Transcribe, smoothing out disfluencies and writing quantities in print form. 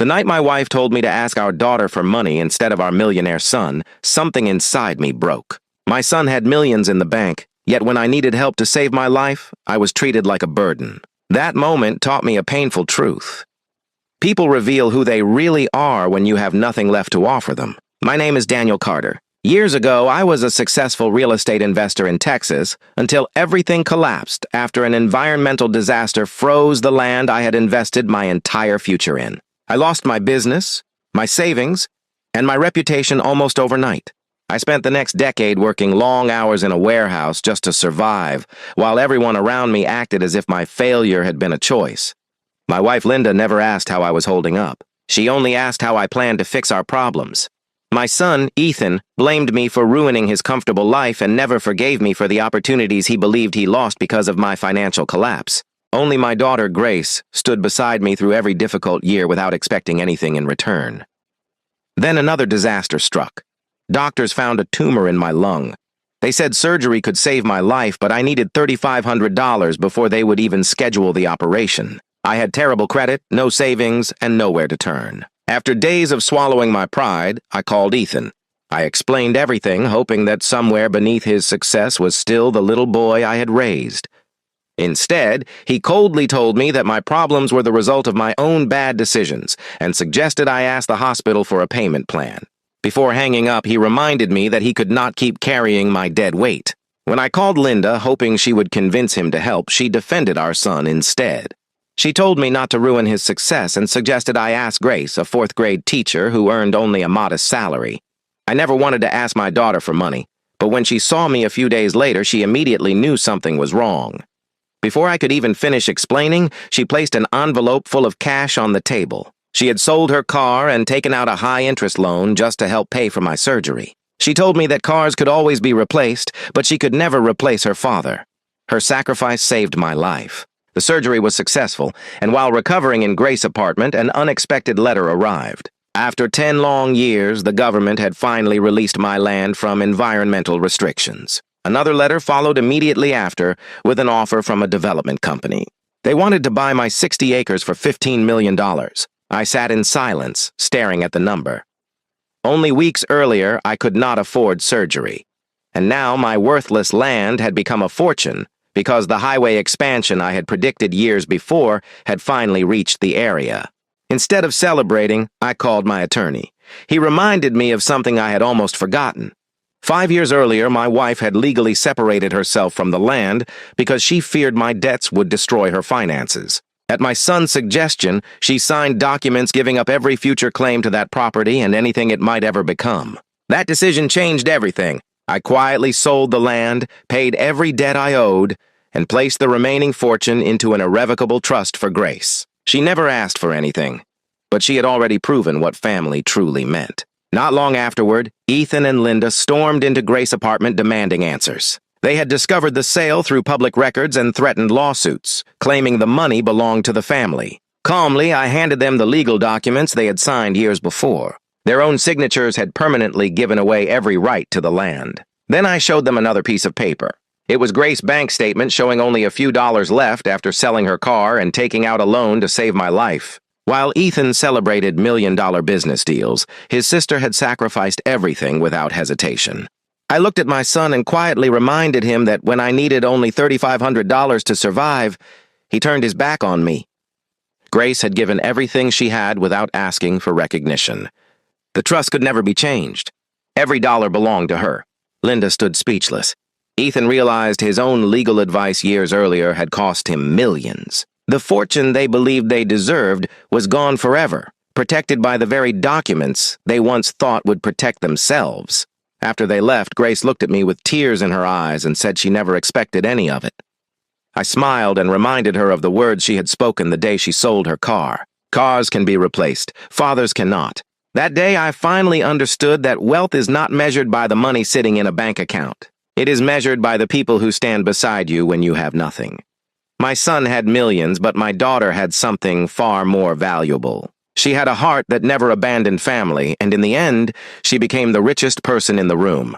The night my wife told me to ask our daughter for money instead of our millionaire son, something inside me broke. My son had millions in the bank, yet when I needed help to save my life, I was treated like a burden. That moment taught me a painful truth. People reveal who they really are when you have nothing left to offer them. My name is Daniel Carter. Years ago, I was a successful real estate investor in Texas until everything collapsed after an environmental disaster froze the land I had invested my entire future in. I lost my business, my savings, and my reputation almost overnight. I spent the next decade working long hours in a warehouse just to survive, while everyone around me acted as if my failure had been a choice. My wife Linda never asked how I was holding up. She only asked how I planned to fix our problems. My son, Ethan, blamed me for ruining his comfortable life and never forgave me for the opportunities he believed he lost because of my financial collapse. Only my daughter, Grace, stood beside me through every difficult year without expecting anything in return. Then another disaster struck. Doctors found a tumor in my lung. They said surgery could save my life, but I needed $3,500 before they would even schedule the operation. I had terrible credit, no savings, and nowhere to turn. After days of swallowing my pride, I called Ethan. I explained everything, hoping that somewhere beneath his success was still the little boy I had raised. Instead, he coldly told me that my problems were the result of my own bad decisions and suggested I ask the hospital for a payment plan. Before hanging up, he reminded me that he could not keep carrying my dead weight. When I called Linda, hoping she would convince him to help, she defended our son instead. She told me not to ruin his success and suggested I ask Grace, a fourth-grade teacher who earned only a modest salary. I never wanted to ask my daughter for money, but when she saw me a few days later, she immediately knew something was wrong. Before I could even finish explaining, she placed an envelope full of cash on the table. She had sold her car and taken out a high-interest loan just to help pay for my surgery. She told me that cars could always be replaced, but she could never replace her father. Her sacrifice saved my life. The surgery was successful, and while recovering in Grace's apartment, an unexpected letter arrived. After 10 long years, the government had finally released my land from environmental restrictions. Another letter followed immediately after, with an offer from a development company. They wanted to buy my 60 acres for $15 million. I sat in silence, staring at the number. Only weeks earlier, I could not afford surgery. And now my worthless land had become a fortune, because the highway expansion I had predicted years before had finally reached the area. Instead of celebrating, I called my attorney. He reminded me of something I had almost forgotten. 5 years earlier, my wife had legally separated herself from the land because she feared my debts would destroy her finances. At my son's suggestion, she signed documents giving up every future claim to that property and anything it might ever become. That decision changed everything. I quietly sold the land, paid every debt I owed, and placed the remaining fortune into an irrevocable trust for Grace. She never asked for anything, but she had already proven what family truly meant. Not long afterward, Ethan and Linda stormed into Grace's apartment demanding answers. They had discovered the sale through public records and threatened lawsuits, claiming the money belonged to the family. Calmly, I handed them the legal documents they had signed years before. Their own signatures had permanently given away every right to the land. Then I showed them another piece of paper. It was Grace's bank statement showing only a few dollars left after selling her car and taking out a loan to save my life. While Ethan celebrated million-dollar business deals, his sister had sacrificed everything without hesitation. I looked at my son and quietly reminded him that when I needed only $3,500 to survive, he turned his back on me. Grace had given everything she had without asking for recognition. The trust could never be changed. Every dollar belonged to her. Linda stood speechless. Ethan realized his own legal advice years earlier had cost him millions. The fortune they believed they deserved was gone forever, protected by the very documents they once thought would protect themselves. After they left, Grace looked at me with tears in her eyes and said she never expected any of it. I smiled and reminded her of the words she had spoken the day she sold her car. Cars can be replaced, fathers cannot. That day, I finally understood that wealth is not measured by the money sitting in a bank account. It is measured by the people who stand beside you when you have nothing. My son had millions, but my daughter had something far more valuable. She had a heart that never abandoned family, and in the end, she became the richest person in the room.